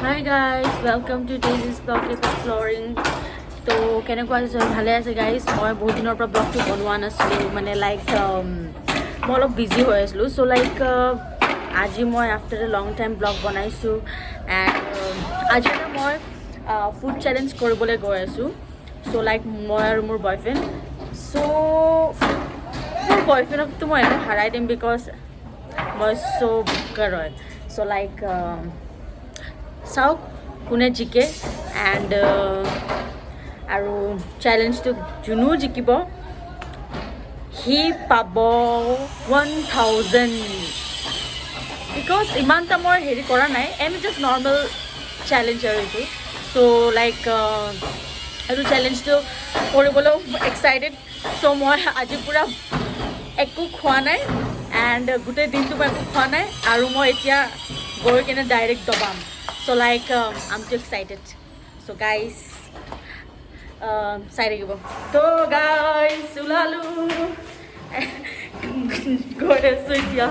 Hi guys, welcome to Daisy's Blog Keep Exploring. তো কেনেকুৱা আছে ভালে আছে গাইজ মই বহুত দিনৰ পৰা ব্লগটো বনোৱা নাছিলোঁ মানে লাইক মই অলপ বিজি হৈ আছিলোঁ চ' লাইক আজি মই after a long time blog বনাইছোঁ এণ্ড আজি এটা মই ফুড চেলেঞ্জ কৰিবলৈ গৈ আছোঁ চ' লাইক মই আৰু মোৰ বয়ফ্ৰেণ্ড চ' মোৰ বয়ফ্ৰেণ্ডকতো মই এনেও হাৰাই দিম বিকজ মই চ' বুকাৰ হয় চ' লাইক চাওক কোনে জিকে এণ্ড আৰু চেলেঞ্জটো যোনো জিকিব সি পাব 1000 বিকজ ইমানটা মই হেৰি কৰা নাই এণ্ড জাষ্ট নৰ্মেল চেলেঞ্জ আৰু এইটো চ' লাইক এইটো চেলেঞ্জটো কৰিবলৈও এক্সাইটেড চ' মই আজি পূৰা একো খোৱা নাই এণ্ড গোটেই দিনটো মই একো খোৱা নাই আৰু মই এতিয়া গৈ কিনে ডাইৰেক্ট দবাম so' like I am too excited so' guys চাই থাকিব তো গাইজ ওলালোঁ গৈ আছোঁ এতিয়া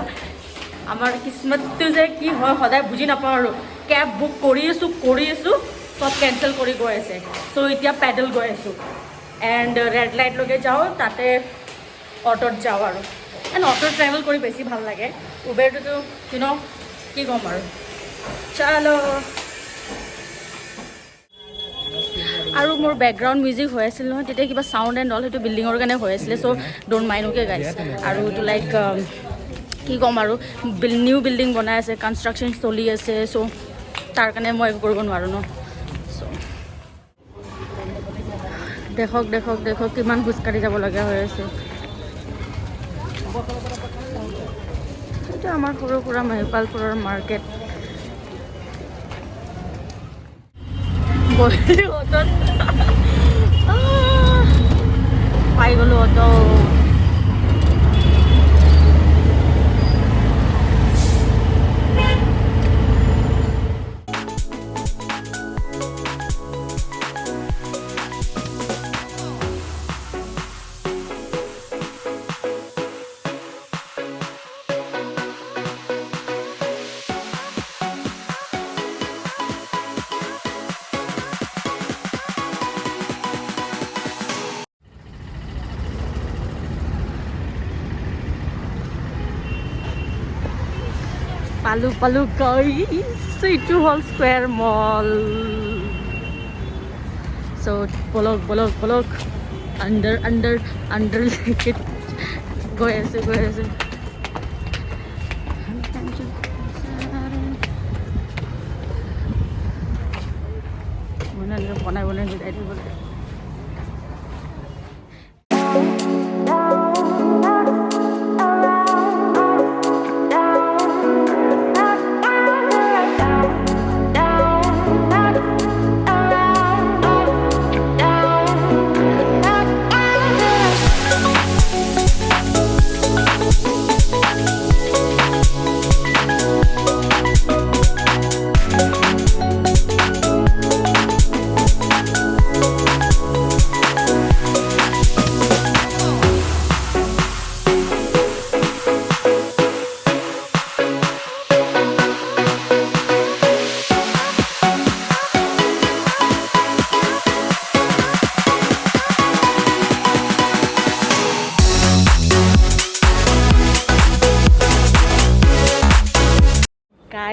আমাৰ কিসমতটো যে কি হয় সদায় বুজি নাপাওঁ আৰু কেব বুক কৰি আছোঁ চব কেঞ্চেল কৰি গৈ আছে চ' এতিয়া পেডেল গৈ আছোঁ এণ্ড ৰেড লাইটলৈকে যাওঁ তাতে অটোত যাওঁ আৰু এণ্ড অটোত ট্ৰেভেল কৰি বেছি ভাল লাগে উবেৰটোতো কি ক'ম আৰু চলো আৰু মোৰ বেকগ্ৰাউণ্ড মিউজিক হৈ আছিল নহয় তেতিয়া কিবা চাউণ্ড এণ্ড অল সেইটো বিল্ডিঙৰ কাৰণে হৈ আছিলে চ' ডোণ্ট মাইণ্ড অ'কে গাইজ আৰু এইটো লাইক কি ক'ম আৰু নিউ বিল্ডিং বনাই আছে কনষ্ট্ৰাকশ্যন চলি আছে চ' তাৰ কাৰণে মই একো কৰিব নোৱাৰোঁ ন চ' দেখক কিমান খোজকাঢ়ি যাব লগা হৈ আছে এইটো আমাৰ সৰু সুৰা মহিপালপুৰৰ মাৰ্কেট অটোত পাই গ'লোঁ অটো পালো গাইছ এইটো হ'ল স্কুৱেৰ মল চ' বলক আণ্ডাৰ গৈ আছে বনাই বুজাই দিব লাগে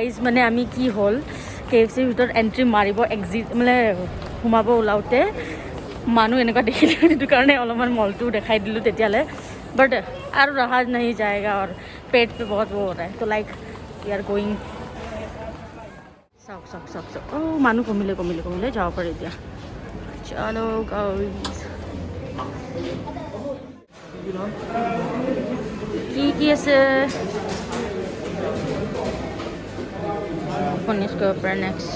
গাইজ মানে আমি কি হ'ল KFCৰ ভিতৰত এণ্ট্ৰি মাৰিব এক্সিট মানে সোমাব ওলাওঁতে মানুহ এনেকুৱা দেখিলোঁ সেইটো কাৰণে অলপমান মলটো দেখাই দিলোঁ তেতিয়ালৈ বাট আৰু ৰহা নাহি যায়গা আৰু পেট পে বহুত वो हो रहा है तो लाइक वी आर गोइंग চাওক মানুহ কমিলে যাব পাৰে এতিয়া চলো গাইজ কি আছে Let's go for next.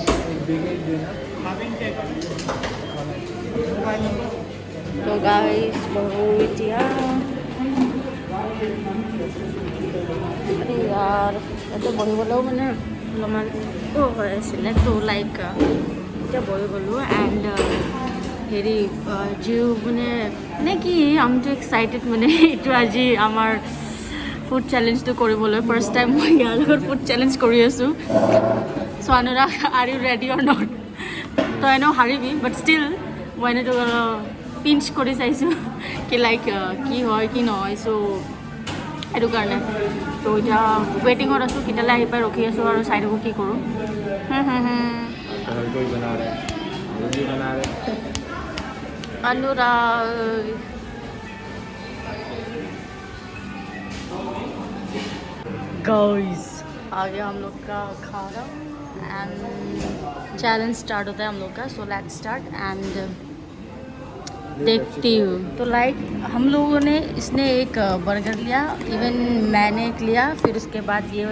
So guys, बहुत यार ऐसे बही गलो मैंने अलमान হৈ আছিলে তো লাইক এতিয়া বহি গ'লোঁ এণ্ড হেৰি জিও মানে কি আম টু এক্সাইটেড মানে এইটো আজি আমাৰ ফুড চেলেঞ্জটো কৰিবলৈ ফাৰ্ষ্ট টাইম মই ইয়াৰ লগত ফুড চেলেঞ্জ কৰি আছোঁ So Anurag, are you ready or not? So I know হাৰিবি, but still মই এনেটো পিঞ্চ কৰি চাইছোঁ কি লাইক কি হয় কি নহয়, চ' সেইটো কাৰণে তো এতিয়া ৱেটিঙত আছোঁ, কেতিয়ালৈ আহি পাই ৰখি আছোঁ আৰু চাই থাকোঁ কি কৰোঁ। अनुराग गाइस आ गया हम लोग का खाना एंड चैलेंज स्टार्ट होता है हम लोग का। सो लेट्स स्टार्ट एंड देखती हूँ। तो लाइक हम लोगों ने इसने एक बर्गर लिया, इवन मैंने एक लिया, फिर उसके बाद ये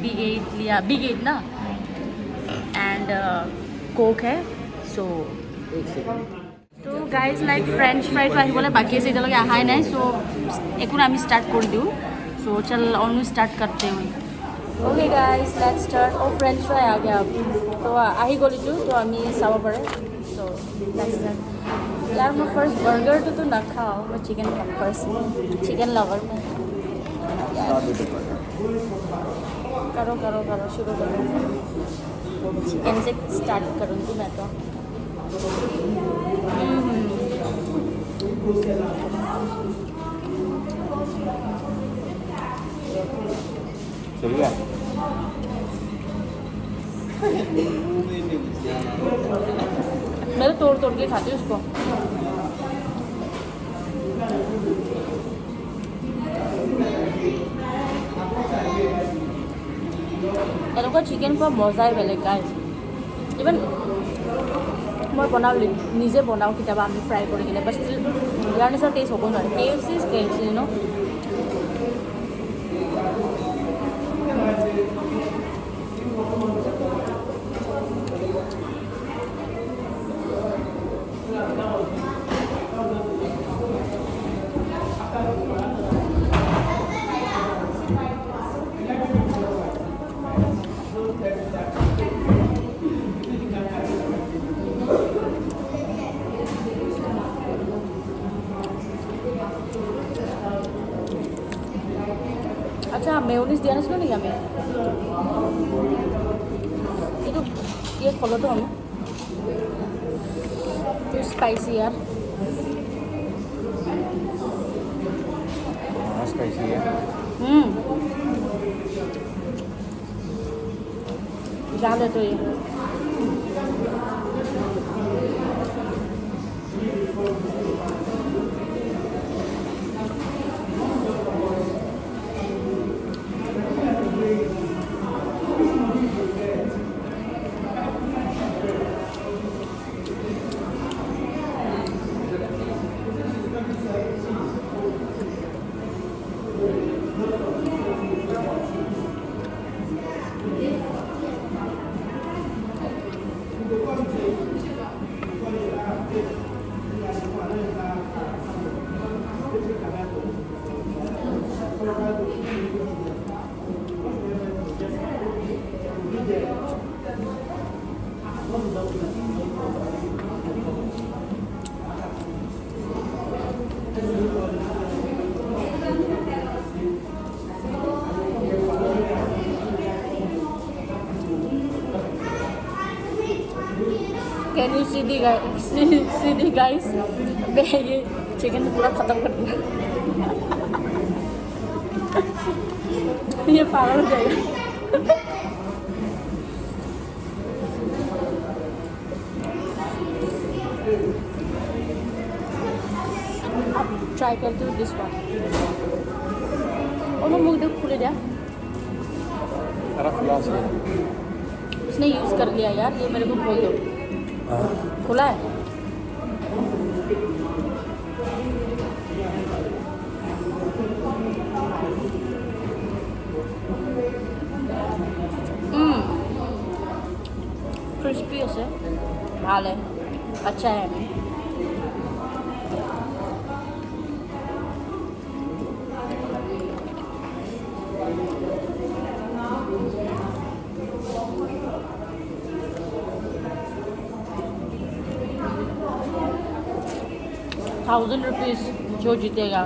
बिग 8 लिया, बिग 8 ना, एंड कोक है। सो तो गाइज लाइक फ्रेंच फ्राई तो आहिबले बाकी আছে, এতিয়ালৈকে আহাই নাই। চ' একো আমি ষ্টাৰ্ট কৰি দিওঁ। চ' चल और स्टार्ट करते हुए ओके गाइज लेट्स स्टार्ट। और फ्रेंच फ्राई आ गया अब तो আহি গলিটো তো আমি চাব পাৰে। চ' लेट्स स्टार्ट। यार मैं फर्स्ट बर्गर तो ना खाओ, मैं चिकन खाऊँ फर्स्ट, चिकन लवर में। करो करो करो शुरू करो, चिकन से स्टार्ट करूँगी मैं तो। सही है। मैं तो तोड़ तोड़ के खाती हूँ उसको। এনেকুৱা চিকেন খোৱা মজাই বেলেগ গাইজ। ইভেন মই বনাওঁ, নিজে বনাওঁ কেতিয়াবা আমি ফ্ৰাই কৰি কিনে, বাট ষ্টিল ইয়াৰ নিচিনা টেষ্ট হ'ব নোৱাৰে। KFC ইজ KFC ন। अच्छा मेयोनीज দিয়া নাছিল নেকি আমি? এইটো ये खोलो तो हम तो स्पाइसी यार। हाँ स्पाइसी है। ज़्यादा तो ये can you see the guys मैं ये चिकन पूरा ख़त्म कर दिया। ये पागल हो जाएगा। अब ट्राई करती हूँ दिस वन। और मुझे तो खुले दिया, उसने यूज़ कर लिया यार। ये मेरे को खोल दो। खुला है। क्रिस्पी আছে, ভাল है, अच्छा है। ₹1000 जो जीतेगा।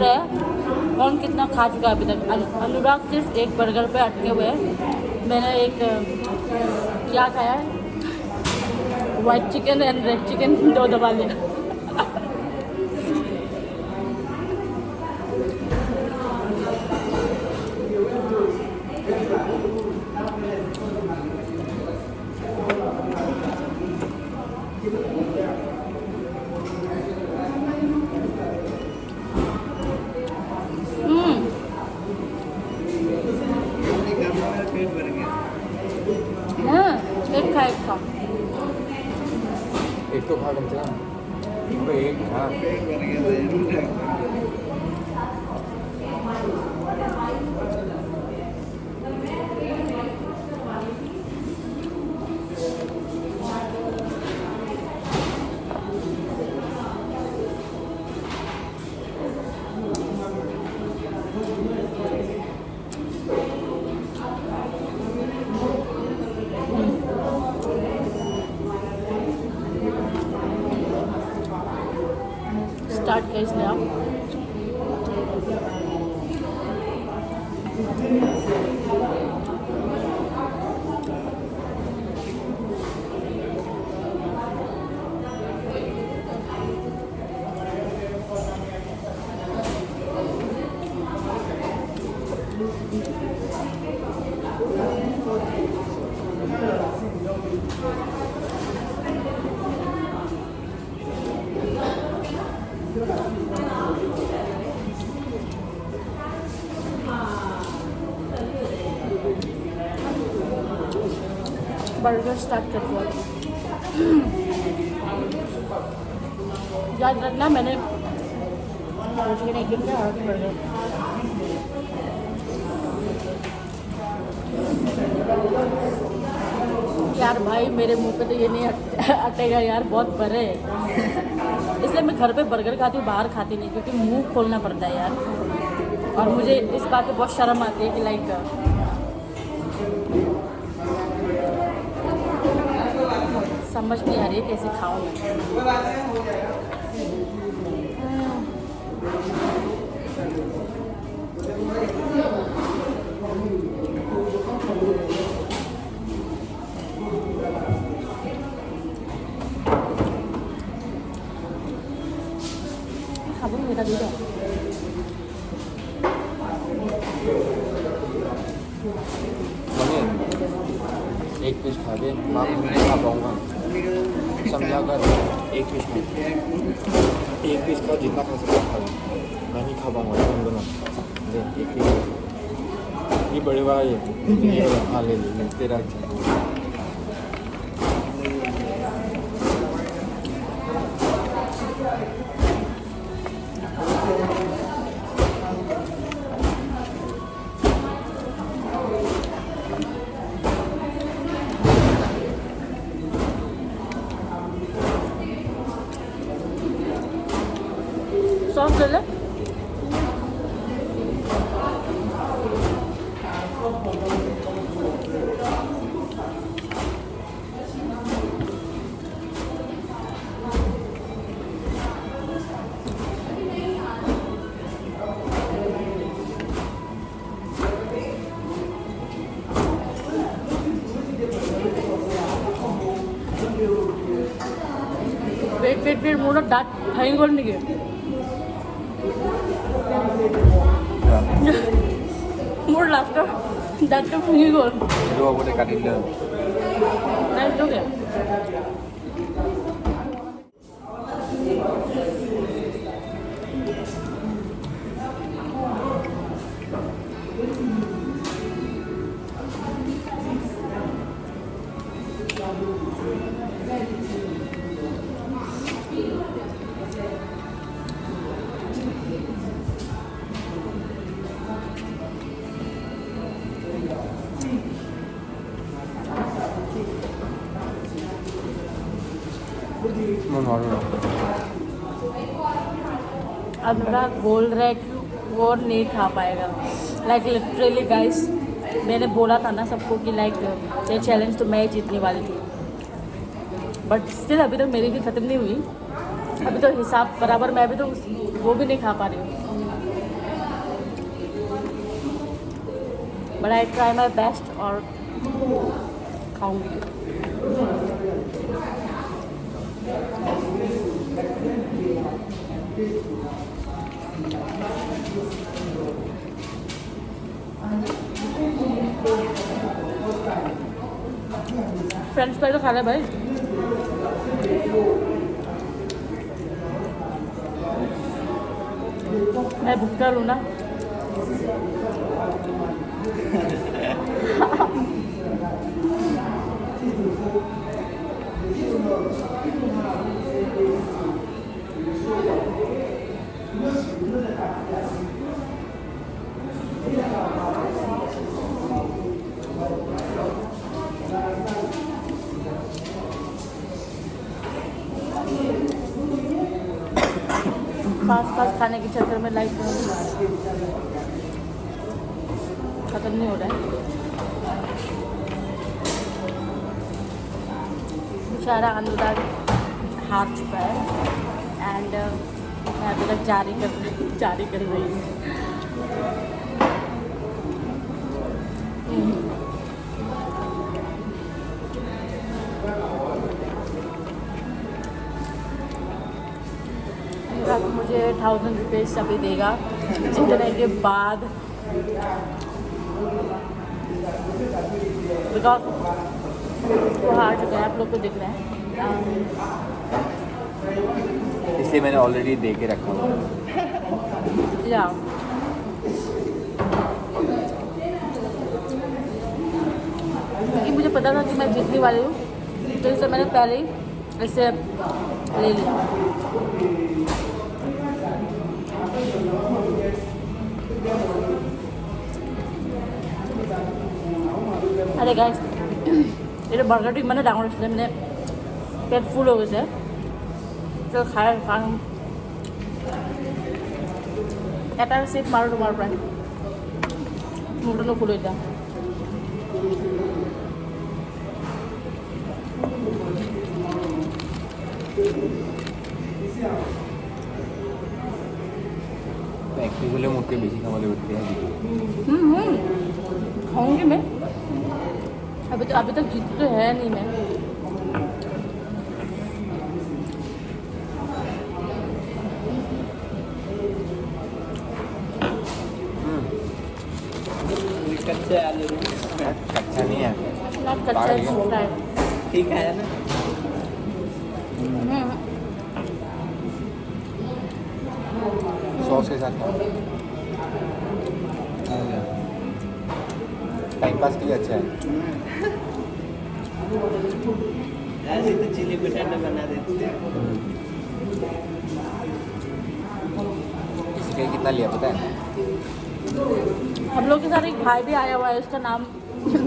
रहे हैं कौन कितना खा चुका है अभी तक। अनुराग सिर्फ एक बर्गर पे अटके हुए हैं। मैंने एक क्या खाया है, white chicken and red chicken 2 दबा लिया। एक खा एक तो खा कम से कम। अबे एक खा। Start guys now. Burger start कर दिया। याद रखना मैंने चिकन एक किया और बर्गर। यार भाई मेरे मुंह पे तो ये नहीं अटेगा यार, बहुत बड़े है। इसलिए मैं घर पे बर्गर खाती हूँ, बाहर खाती नहीं, क्योंकि मुंह खोलना पड़ता है यार। और मुझे इस बात पे बहुत शर्म आती है कि लाइक समझ नहीं आ रही है कैसे खाऊं मैं। खाबो मेरा दूध है। एक पीस खा के मैं नहीं खा पाऊँगा, समझा कर। एक पीस खा, एक पीस खा, जितना खा सकता खा। मैं नहीं खा पाऊँगा तुम दोनों। एक पीस ये बड़े वाला ये हाँ ले ले तेरा। सॉस ले ले। वेट मोड़ा दांत खाएंगे और नहीं मोर लास्ट दांत तो भूंगी गोल दो बोले काटी ले नहीं तो क्या। अनुराग बोल रहा है कि वो नहीं खा पाएगा। लाइक लिटरली गाइस, मैंने बोला था ना सबको कि लाइक ये चैलेंज तो मैं ही जीतने वाली थी, बट स्टिल अभी तक मेरी भी ख़त्म नहीं हुई। अभी तो हिसाब बराबर, मैं अभी तो वो भी नहीं खा पा रही हूँ। But I try my best और खाऊंगी। फ्रेंच फ्राई तो खा ले भाई। मैं भुक्का लूँ ना। फास्ट फास्ट खाने के चक्कर में लाइफ खत्म नहीं हो रहा है। बेचारा अनुराग हार चुका है एंड मैं अभी तक जारी कर रही हूँ। अनुराग मुझे 1000 रुपीज़ अभी देगा जितने के बाद, बिकॉज वो हार चुका है, आप लोग को दिख रहा है। इसलिए मैंने ऑलरेडी दे के रखा हुआ। जाओ क्योंकि मुझे पता था कि मैं जीतने वाली हूँ, तो इससे मैंने पहले ही इसे ले लिया। अरे गाइस, ये बर्गर टी मैंने डाउनलोड किया, मैंने पेट फुल हो गए तो खाया এটা সিট মাৰো তোমাৰ প্ৰায় মোৰটো নুখুলো এতিয়া। एक्टिव बोले मुझके बेची खाने उठते हैं। खाऊंगी मैं, अभी तक जीत तो है नहीं मैं। अच्छा नहीं है, कच्चा ठीक है ना। सॉस के साथ टाइम पास के लिए अच्छा है। ऐसे तो चिली पोटैटो बना देते हैं। इसके कितना लिया पता है? हम लोग के साथ एक भाई भी आया हुआ है, उसका नाम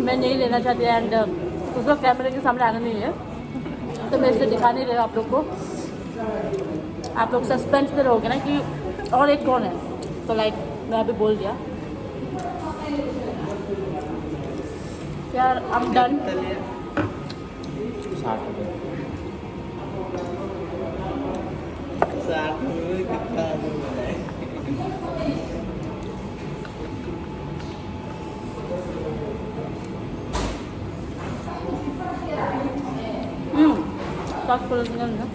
मैं नहीं लेना चाहती एंड उसका कैमरे के सामने आना नहीं है, तो मैं इसलिए दिखा नहीं रहा आप लोग को। आप लोग सस्पेंस में रहोगे ना कि और एक कौन है, तो लाइक मैं अभी बोल दिया यार। I am done. 60 रुपये। 60 रुपये कितना है? सॉस खोल ना।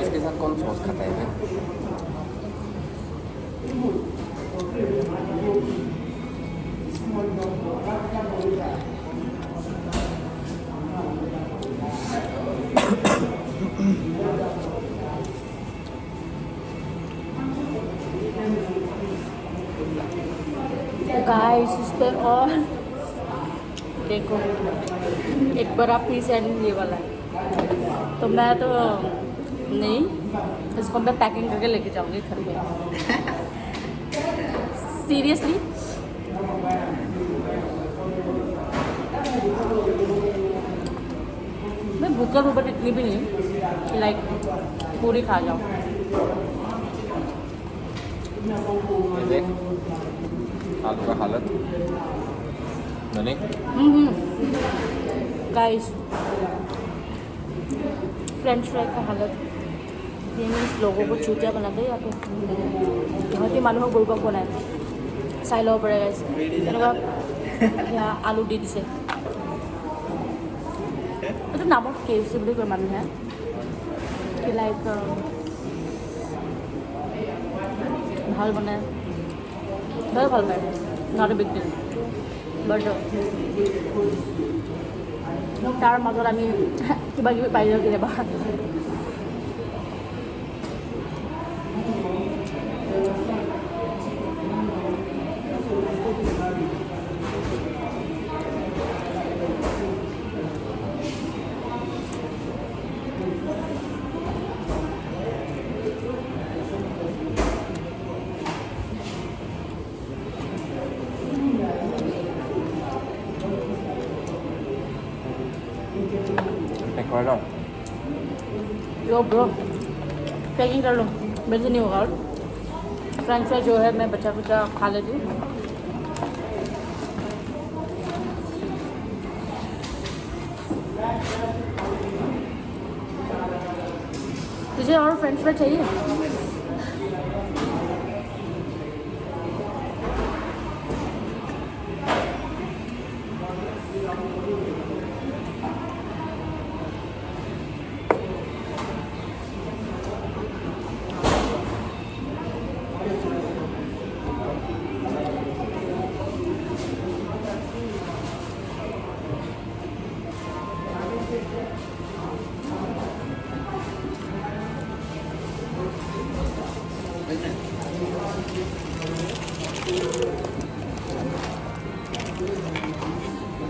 इसके साथ कौन सॉस खाता है? गाइस इस पे और देखो एक बड़ा पीस एंड ये वाला है, तो मैं तो नहीं, इसको मैं पैकिंग करके लेके जाऊंगी घर में। सीरियसली मैं भूखा हूँ बट इतनी भी नहीं कि लाइक पूरी खा जाऊँ। देख आलू का हालत नहीं। गाइस फ्रेंच फ्राई का हालत ये मीन्स लोगों को चूतिया बनाते हैं यहाँ पे সিহঁতি মানুহক বুৰ্বক বনায় চাই ল'ব পাৰে গাইছ তেনেকুৱা সেয়া আলু দি দিছে এইটো নামত KFC বুলি কয় মানুহে লাইক ভাল বনায় ভাল ভাল পায় not a big deal but তাৰ মাজত আমি কিবা কিবি পাই যাওঁ কেতিয়াবা पैक कर लो यो ब्रो पैकिंग कर लो मेरे से नहीं होगा और फ्रेंच फ्राई जो है मैं बचा बचा खा लेती हूँ तुझे और फ्रेंच फ्राई चाहिए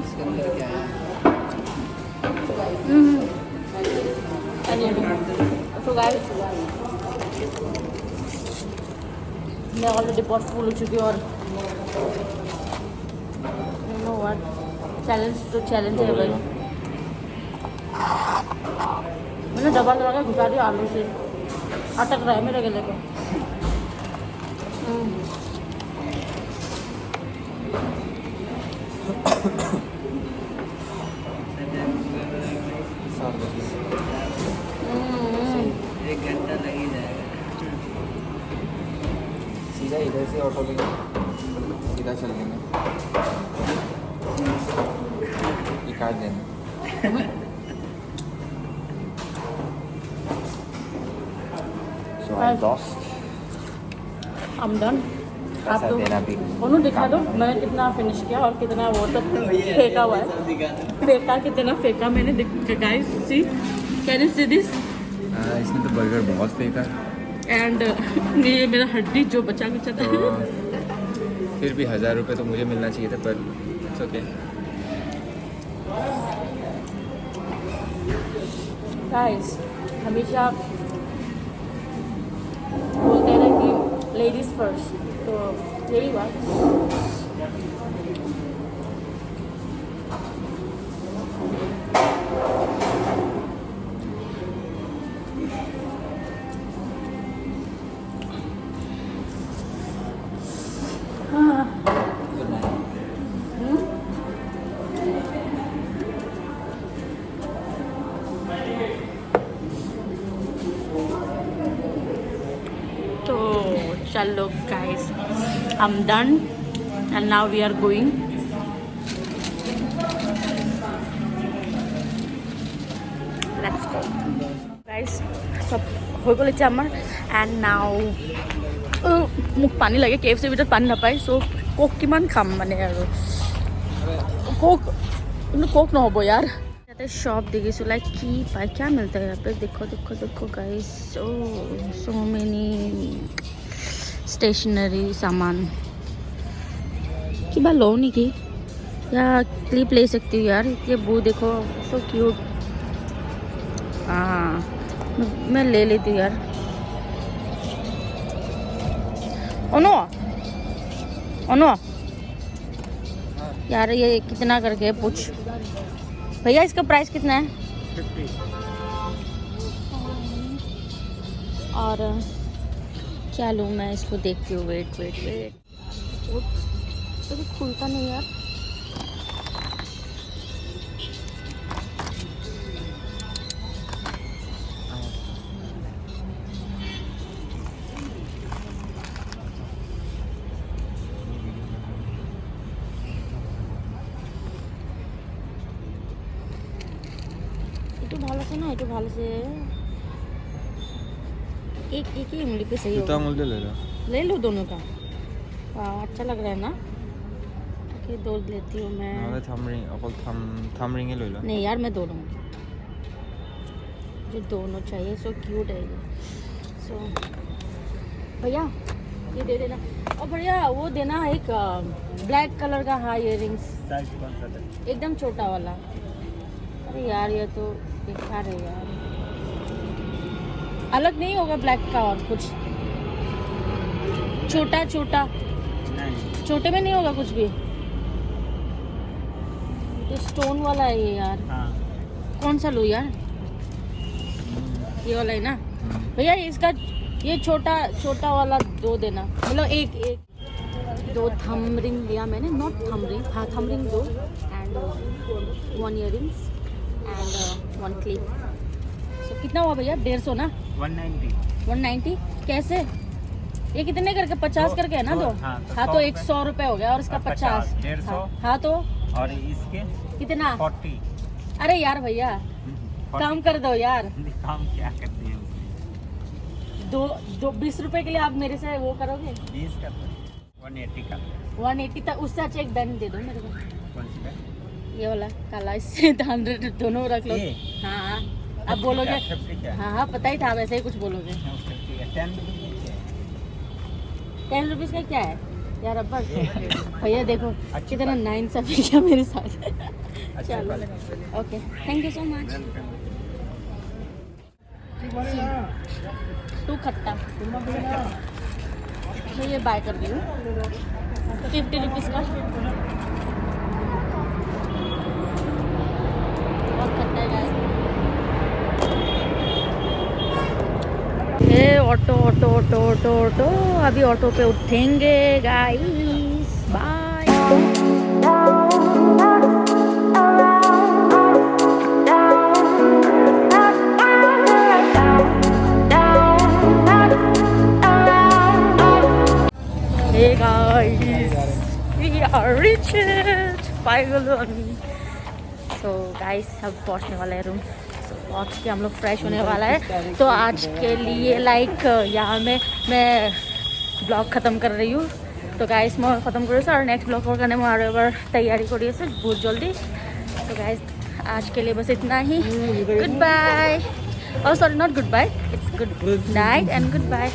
इसके अंदर क्या है So guys, मैं ऑलरेडी बहुत फुल हो चुकी हूँ और you know what चैलेंज तो चैलेंज है भाई मैंने दबा दबा के घुसा दिया आलू से अटक रहा है मेरे गले को एक घंटा लग ही जाएगा सीधा इधर से ऑटो लेंगे सीधा चल लेंगे ये काट देंगे So I lost. I'm done. आप पैसा तो देना भी उन्होंने दिखा दो मैंने कितना फिनिश किया और कितना वो तक फेंका हुआ है सब दिखा दो फेंका कितना फेंका मैंने guys see can you see this इसने तो बर्गर बहुत फेंका एंड ये मेरा हड्डी जो बचा कुचा था तो फिर भी 1000 रुपये तो मुझे मिलना चाहिए था पर इट्स ओके गाइस हमेशा बोलते हैं कि लेडीज़ फर्स्ट तो यही बात हाँ तो चलो guys I'm done and now we are going let's go guys सब হৈ গ'ল এতিয়া আমাৰ and now মোক পানী লাগে KFC ভিতৰত পানী নাপায় so কোক কিমান খাম মানে আৰু কোক কিন্তু কোক নহ'ব यार याते शॉप देखिছোঁ लाइक की पाए क्या मिलता है यहाँ पे देखो देखो देखो गाइस ओ सो मेनी स्टेशनरी सामान किबा लो नहीं की या क्लिप ले सकती हूँ यार ये वो देखो सो क्यूट हाँ मैं ले लेती हूँ यार ओनो ओनो यार ये कितना करके पूछ भैया इसका प्राइस कितना है 50 और क्या लूँ मैं इसको देखती हूँ वेट वेट वेट तो खुलता नहीं यार আছে না একটু ভালো से एक एक ही उंगली पे सही जूता होगा। मुझे ले लो ले लो दोनों का। वाह अच्छा लग रहा है ना। ओके दो लेती हूँ मैं। नाले थम रिंग ले लो नहीं यार मैं दो लूँगी, मुझे दोनों चाहिए। सो क्यूट है ये। सो भैया ये दे देना, और भैया वो देना एक ब्लैक कलर का हाई इयररिंग्स, साइज कौन सा था? एकदम छोटा वाला। अरे यार ये तो बेकार है यार, अलग नहीं होगा ब्लैक का और कुछ छोटा छोटा? नहीं छोटे में नहीं होगा कुछ भी? ये स्टोन वाला है ये यार, हाँ कौन सा लूँ यार? ये वाला है ना भैया, इसका ये छोटा छोटा वाला दो देना, मतलब एक एक दो थम रिंग लिया मैंने, नॉट थम रिंग, हाँ थम रिंग दो, एंड 1 इयररिंग्स एंड 1 क्लिप। सो कितना हुआ भैया? 150 ना? 190 190 कैसे? ये कितने करके? 50 करके है ना दो? हाँ, तो हाँ तो 100 100 रुपये हो गया, और इसका 50 150 हाँ तो और इसके कितना? 40 अरे यार भैया काम कर दो यार, काम क्या करते हैं? दो 20 रुपए के लिए आप मेरे से वो करोगे? 20 का 180 का 180 तक, उससे अच्छा एक बैंड दे दो मेरे को, कौन सी है? ये वाला काला, इससे 100 दोनों रख लो। ये? हाँ अब बोलोगे, 50 क्या? हाँ हाँ पता ही था, वैसे ही कुछ बोलोगे। 10 रुपये 10 रुपीज़ का क्या है यार अब्बा? भैया देखो कितना नाइंसाफी किया मेरे साथ। चलो okay thank you so much. Too खट्टा मैं ये बाय कर दी हूँ 50 रुपीज़ का, बहुत खट्टा है guys. Hey auto auto auto auto auto, अभी ऑटो पे उठेंगे guys, bye. Hey guys, we are reached finally. So guys अब पहुंचने वाला है रूम। So पहुंच के हम लोग फ्रेश होने वाला है। तो आज के लिए लाइक यहाँ मैं ब्लॉग ख़त्म कर रही हूँ। तो गाइस मैं ख़त्म करूँ और नेक्स्ट ब्लॉग और करने में तैयारी करिए सर बहुत जल्दी। तो गाइस आज के लिए बस इतना ही। गुड बाय, और sorry not goodbye, it's good night and good bye.